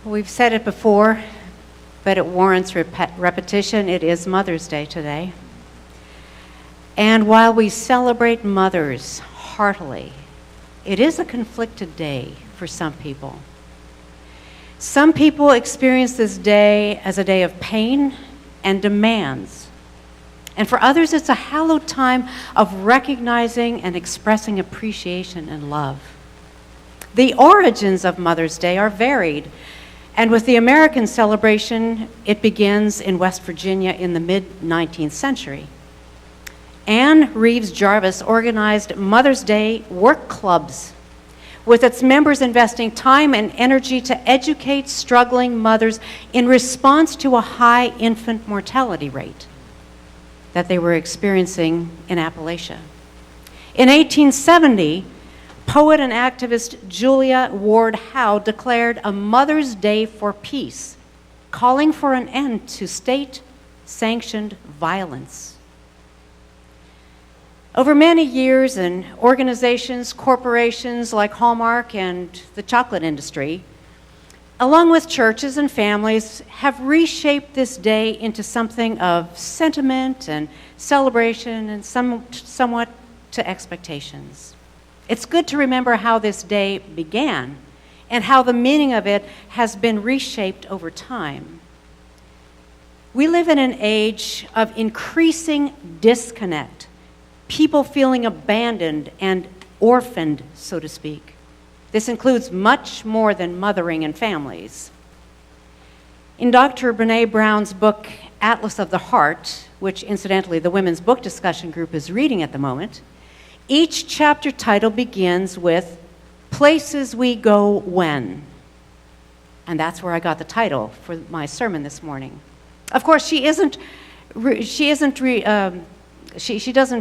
We've said it before, but it warrants repetition. It is Mother's Day today. And while we celebrate mothers heartily, it is a conflicted day for some people. Some people experience this day as a day of pain and demands. And for others, it's a hallowed time of recognizing and expressing appreciation and love. The origins of Mother's Day are varied. And with the American celebration, it begins in West Virginia in the mid-19th century. Anne Reeves Jarvis organized Mother's Day work clubs, with its members investing time and energy to educate struggling mothers in response to a high infant mortality rate that they were experiencing in Appalachia. In 1870, poet and activist Julia Ward Howe declared a Mother's Day for peace, calling for an end to state-sanctioned violence. Over many years, and organizations, corporations like Hallmark and the chocolate industry, along with churches and families, have reshaped this day into something of sentiment and celebration and somewhat to expectations. It's good to remember how this day began and how the meaning of it has been reshaped over time. We live in an age of increasing disconnect, people feeling abandoned and orphaned, so to speak. This includes much more than mothering and families. In Dr. Brene Brown's book, Atlas of the Heart, which incidentally the Women's Book Discussion Group is reading at the moment, each chapter title begins with Places We Go When. And that's where I got the title for my sermon this morning. Of course, she doesn't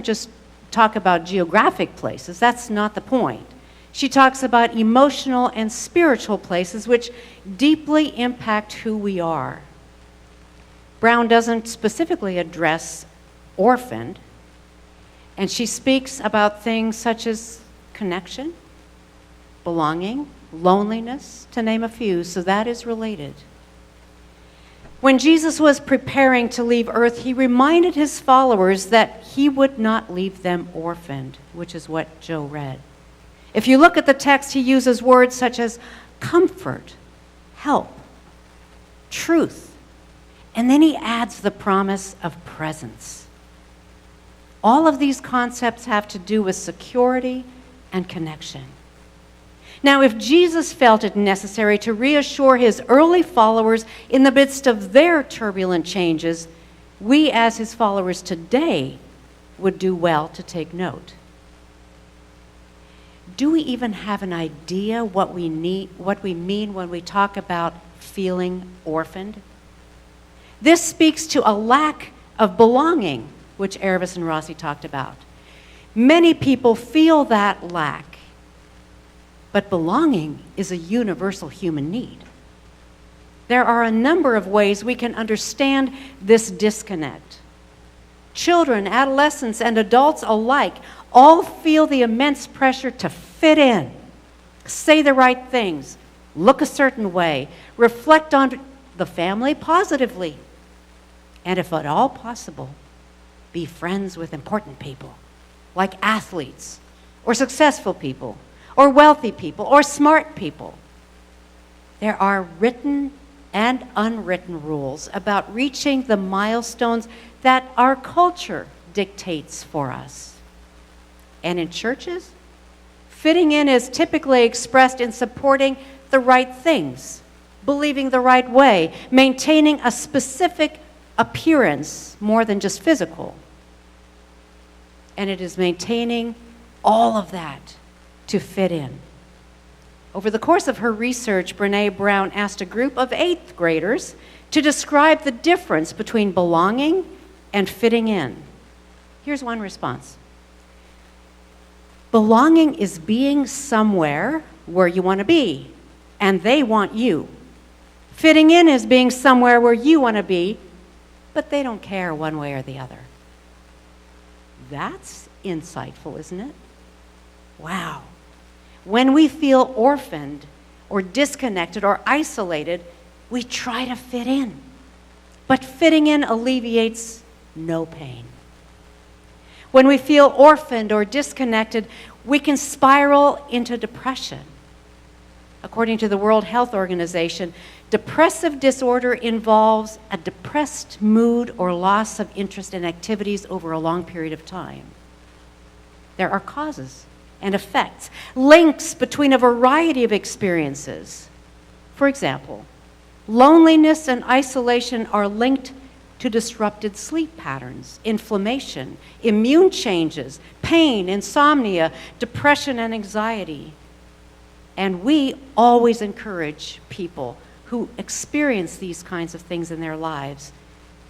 just talk about geographic places. That's not the point. She talks about emotional and spiritual places which deeply impact who we are. Brown doesn't specifically address orphaned, and she speaks about things such as connection, belonging, loneliness, to name a few, so that is related. When Jesus was preparing to leave earth, he reminded his followers that he would not leave them orphaned, which is what Joe read. If you look at the text, he uses words such as comfort, help, truth, and then he adds the promise of presence. All of these concepts have to do with security and connection. Now, if Jesus felt it necessary to reassure his early followers in the midst of their turbulent changes, we as his followers today would do well to take note. Do we even have an idea what we mean when we talk about feeling orphaned? This speaks to a lack of belonging, which Ervis and Rossi talked about. Many people feel that lack, but belonging is a universal human need. There are a number of ways we can understand this disconnect. Children, adolescents, and adults alike all feel the immense pressure to fit in, say the right things, look a certain way, reflect on the family positively, and if at all possible, be friends with important people, like athletes, or successful people, or wealthy people, or smart people. There are written and unwritten rules about reaching the milestones that our culture dictates for us. And in churches, fitting in is typically expressed in supporting the right things, believing the right way, maintaining a specific appearance more than just physical. And it is maintaining all of that to fit in. Over the course of her research, Brene Brown asked a group of 8th graders to describe the difference between belonging and fitting in. Here's one response. Belonging is being somewhere where you want to be, and they want you. Fitting in is being somewhere where you want to be, but they don't care one way or the other. That's insightful, isn't it? Wow. When we feel orphaned, or disconnected or isolated, we try to fit in. But fitting in alleviates no pain. When we feel orphaned or disconnected, we can spiral into depression. According to the World Health Organization, depressive disorder involves a depressed mood or loss of interest in activities over a long period of time. There are causes and effects, links between a variety of experiences. For example, loneliness and isolation are linked to disrupted sleep patterns, inflammation, immune changes, pain, insomnia, depression, and anxiety. And we always encourage people who experience these kinds of things in their lives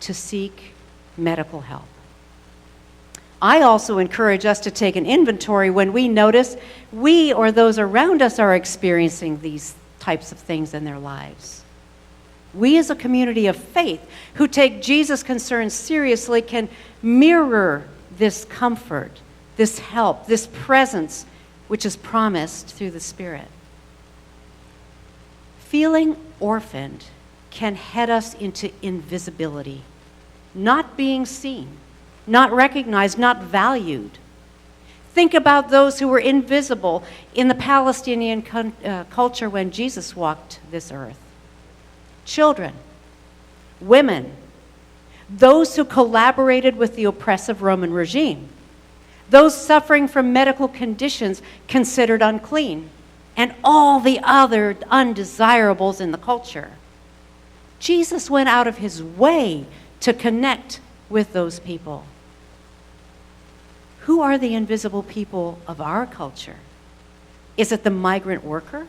to seek medical help. I also encourage us to take an inventory when we notice we or those around us are experiencing these types of things in their lives. We as a community of faith who take Jesus' concerns seriously can mirror this comfort, this help, this presence which is promised through the Spirit. Feeling orphaned can head us into invisibility, not being seen, not recognized, not valued. Think about those who were invisible in the Palestinian culture when Jesus walked this earth. Children, women, those who collaborated with the oppressive Roman regime, those suffering from medical conditions considered unclean, and all the other undesirables in the culture. Jesus went out of his way to connect with those people. Who are the invisible people of our culture? Is it the migrant worker?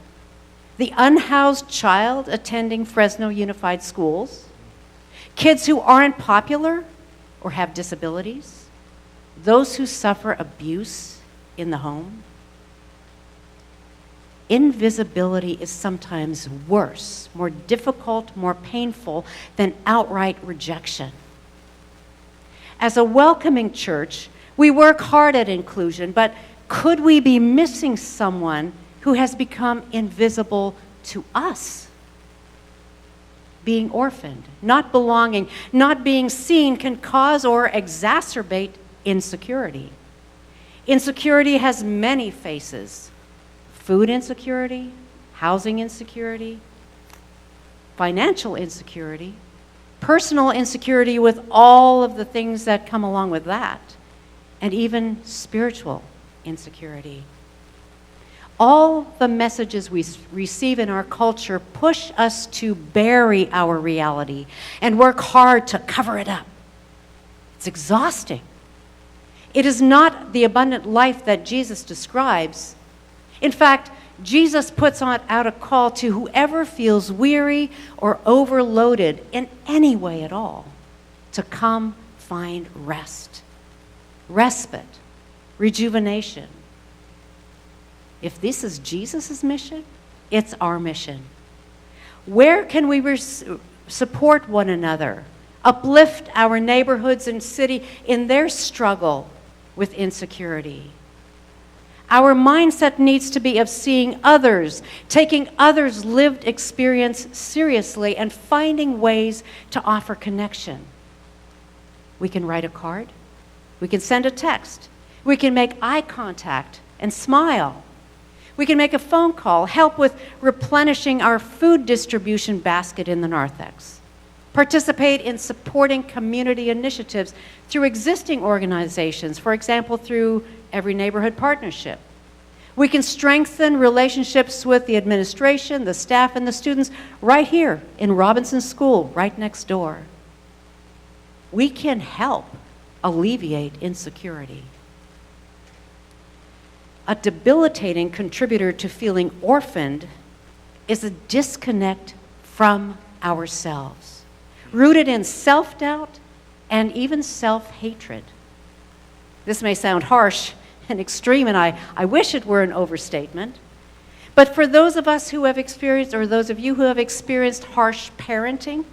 The unhoused child attending Fresno Unified Schools? Kids who aren't popular or have disabilities? Those who suffer abuse in the home? Invisibility is sometimes worse, more difficult, more painful than outright rejection. As a welcoming church, we work hard at inclusion, but could we be missing someone who has become invisible to us? Being orphaned, not belonging, not being seen can cause or exacerbate insecurity. Insecurity has many faces: food insecurity, housing insecurity, financial insecurity, personal insecurity with all of the things that come along with that, and even spiritual insecurity. All the messages we receive in our culture push us to bury our reality and work hard to cover it up. It's exhausting. It is not the abundant life that Jesus describes. In fact, Jesus puts out a call to whoever feels weary or overloaded in any way at all to come find rest, respite, rejuvenation. If this is Jesus' mission, it's our mission. Where can we support one another, uplift our neighborhoods and city in their struggle with insecurity? Our mindset needs to be of seeing others, taking others' lived experience seriously, and finding ways to offer connection. We can write a card. We can send a text. We can make eye contact and smile. We can make a phone call, help with replenishing our food distribution basket in the narthex. Participate in supporting community initiatives through existing organizations, for example, through Every Neighborhood Partnership. We can strengthen relationships with the administration, the staff, and the students right here in Robinson School, right next door. We can help alleviate insecurity. A debilitating contributor to feeling orphaned is a disconnect from ourselves, rooted in self-doubt and even self-hatred. This may sound harsh and extreme, and I wish it were an overstatement. But for those of us who have experienced, or those of you who have experienced harsh parenting,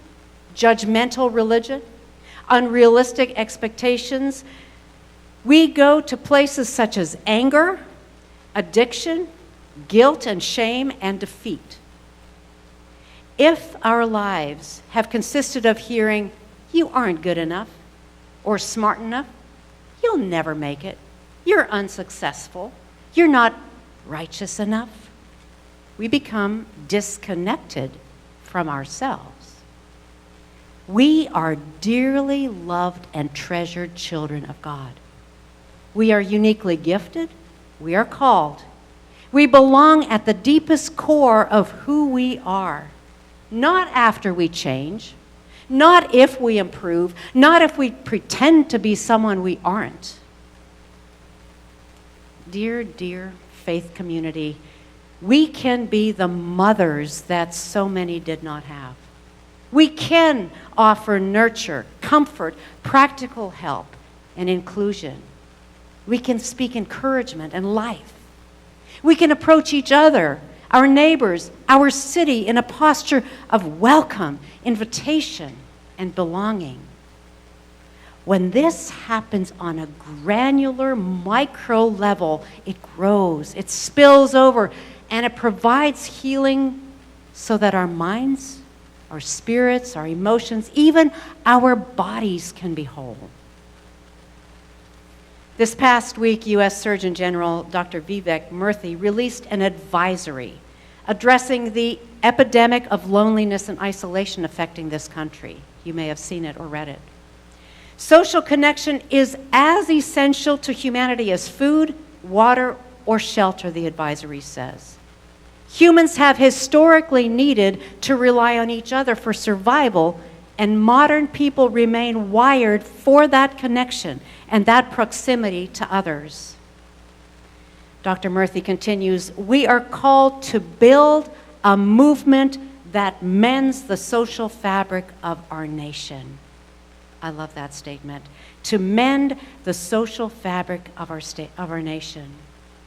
judgmental religion, unrealistic expectations, we go to places such as anger, addiction, guilt and shame, and defeat. If our lives have consisted of hearing, "You aren't good enough," or "smart enough," "You'll never make it," "You're unsuccessful," "You're not righteous enough," we become disconnected from ourselves. We are dearly loved and treasured children of God. We are uniquely gifted. We are called. We belong at the deepest core of who we are. Not after we change, not if we improve, not if we pretend to be someone we aren't. Dear, dear faith community, we can be the mothers that so many did not have. We can offer nurture, comfort, practical help, and inclusion. We can speak encouragement and life. We can approach each other, our neighbors, our city in a posture of welcome, invitation, and belonging. When this happens on a granular, micro level, it grows, it spills over, and it provides healing so that our minds, our spirits, our emotions, even our bodies can be whole. This past week, U.S. Surgeon General Dr. Vivek Murthy released an advisory addressing the epidemic of loneliness and isolation affecting this country. You may have seen it or read it. Social connection is as essential to humanity as food, water, or shelter, the advisory says. Humans have historically needed to rely on each other for survival, and modern people remain wired for that connection and that proximity to others. Dr. Murthy continues, "We are called to build a movement that mends the social fabric of our nation." I love that statement. To mend the social fabric of our nation.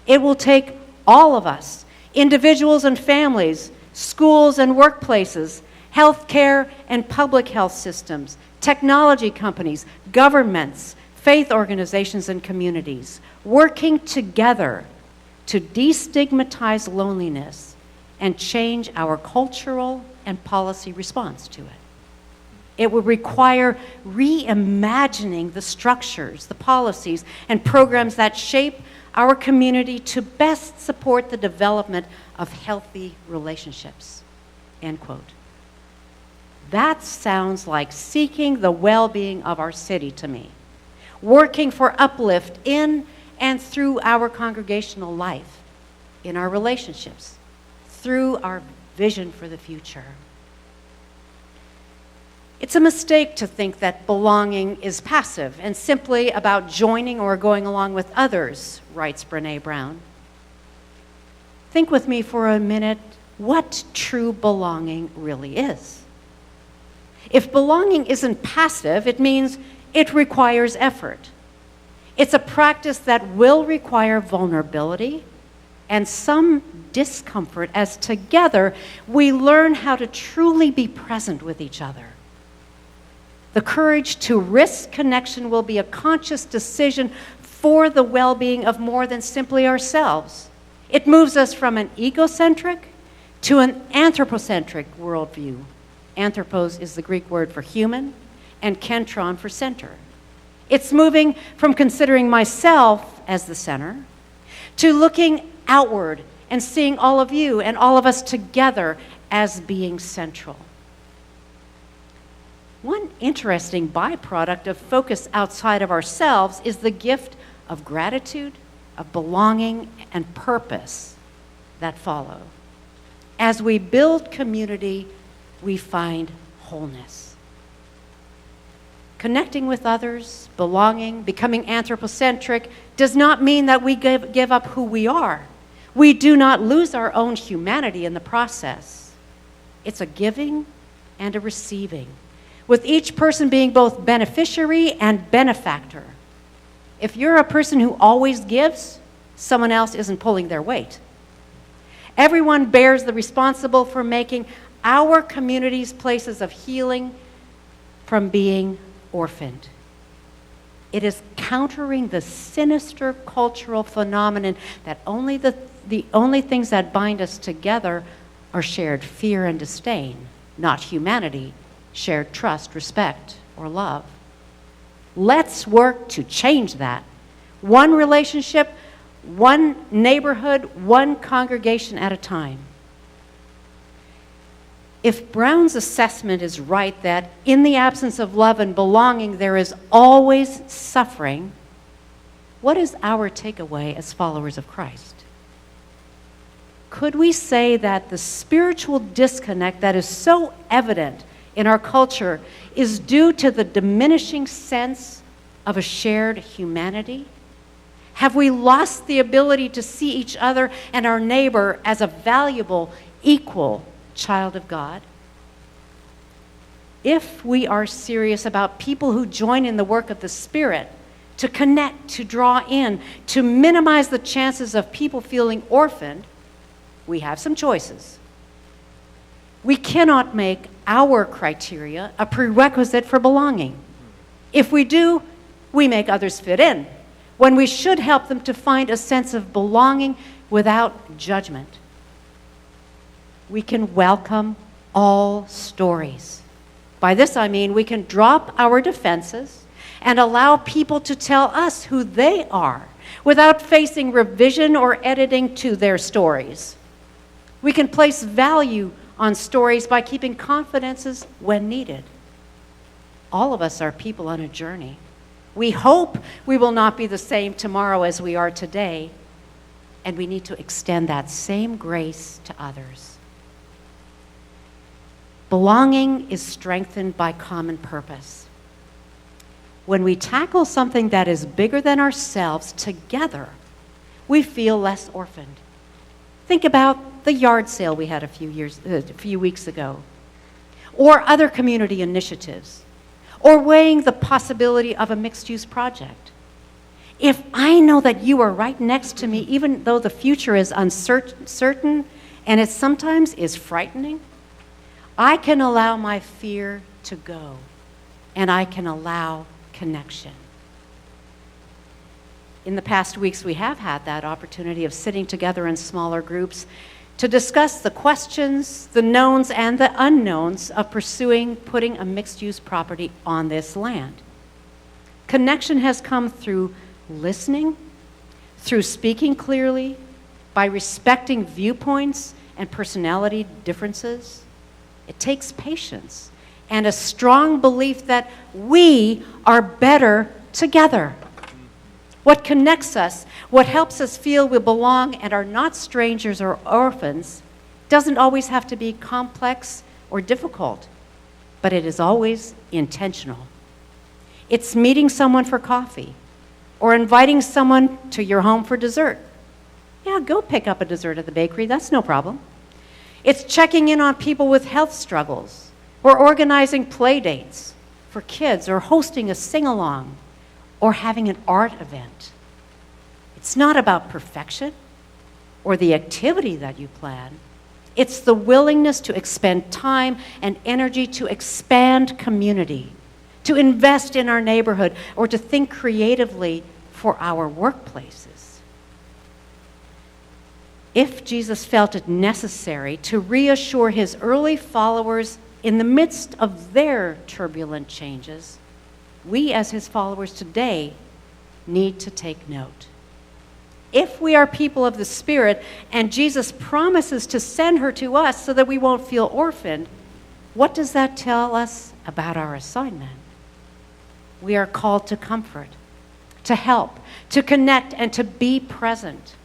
It will take all of us, individuals and families, schools and workplaces, healthcare and public health systems, technology companies, governments, faith organizations, and communities, working together to destigmatize loneliness and change our cultural and policy response to it. It will require reimagining the structures, the policies, and programs that shape our community to best support the development of healthy relationships. End quote. That sounds like seeking the well-being of our city to me, working for uplift in and through our congregational life, in our relationships, through our vision for the future. It's a mistake to think that belonging is passive and simply about joining or going along with others, writes Brené Brown. Think with me for a minute what true belonging really is. If belonging isn't passive, it means it requires effort. It's a practice that will require vulnerability and some discomfort as together we learn how to truly be present with each other. The courage to risk connection will be a conscious decision for the well-being of more than simply ourselves. It moves us from an egocentric to an anthropocentric worldview. Anthropos is the Greek word for human, and kentron for center. It's moving from considering myself as the center to looking outward and seeing all of you and all of us together as being central. One interesting byproduct of focus outside of ourselves is the gift of gratitude, of belonging, and purpose that follow. As we build community, we find wholeness. Connecting with others, belonging, becoming anthropocentric does not mean that we give up who we are. We do not lose our own humanity in the process. It's a giving and a receiving, with each person being both beneficiary and benefactor. If you're a person who always gives, someone else isn't pulling their weight. Everyone bears the responsible for making our communities places of healing from being orphaned. It is countering the sinister cultural phenomenon that the only things that bind us together are shared fear and disdain, not humanity, shared trust, respect, or love. Let's work to change that. One relationship, one neighborhood, one congregation at a time. If Brown's assessment is right that in the absence of love and belonging, there is always suffering, what is our takeaway as followers of Christ? Could we say that the spiritual disconnect that is so evident in our culture is due to the diminishing sense of a shared humanity? Have we lost the ability to see each other and our neighbor as a valuable, equal child of God? If we are serious about people who join in the work of the Spirit, to connect, to draw in, to minimize the chances of people feeling orphaned, we have some choices. We cannot make our criteria a prerequisite for belonging. If we do, we make others fit in, when we should help them to find a sense of belonging without judgment. We can welcome all stories. By this I mean we can drop our defenses and allow people to tell us who they are without facing revision or editing to their stories. We can place value on stories by keeping confidences when needed. All of us are people on a journey. We hope we will not be the same tomorrow as we are today, and we need to extend that same grace to others. Belonging is strengthened by common purpose. When we tackle something that is bigger than ourselves together, we feel less orphaned. Think about the yard sale we had a few weeks ago, or other community initiatives, or weighing the possibility of a mixed-use project. If I know that you are right next to me, even though the future is uncertain and it sometimes is frightening, I can allow my fear to go, and I can allow connection. In the past weeks, we have had that opportunity of sitting together in smaller groups to discuss the questions, the knowns, and the unknowns of putting a mixed-use property on this land. Connection has come through listening, through speaking clearly, by respecting viewpoints and personality differences. It takes patience and a strong belief that we are better together. What connects us, what helps us feel we belong and are not strangers or orphans, doesn't always have to be complex or difficult, but it is always intentional. It's meeting someone for coffee or inviting someone to your home for dessert. Yeah, go pick up a dessert at the bakery, that's no problem. It's checking in on people with health struggles or organizing play dates for kids or hosting a sing-along or having an art event. It's not about perfection or the activity that you plan. It's the willingness to expend time and energy to expand community, to invest in our neighborhood, or to think creatively for our workplaces. If Jesus felt it necessary to reassure his early followers in the midst of their turbulent changes, we as his followers today need to take note. If we are people of the Spirit and Jesus promises to send her to us so that we won't feel orphaned, what does that tell us about our assignment? We are called to comfort, to help, to connect, and to be present.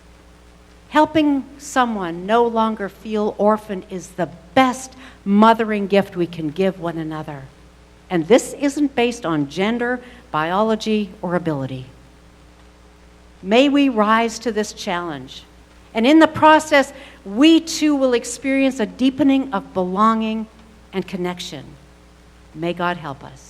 Helping someone no longer feel orphaned is the best mothering gift we can give one another. And this isn't based on gender, biology, or ability. May we rise to this challenge. And in the process, we too will experience a deepening of belonging and connection. May God help us.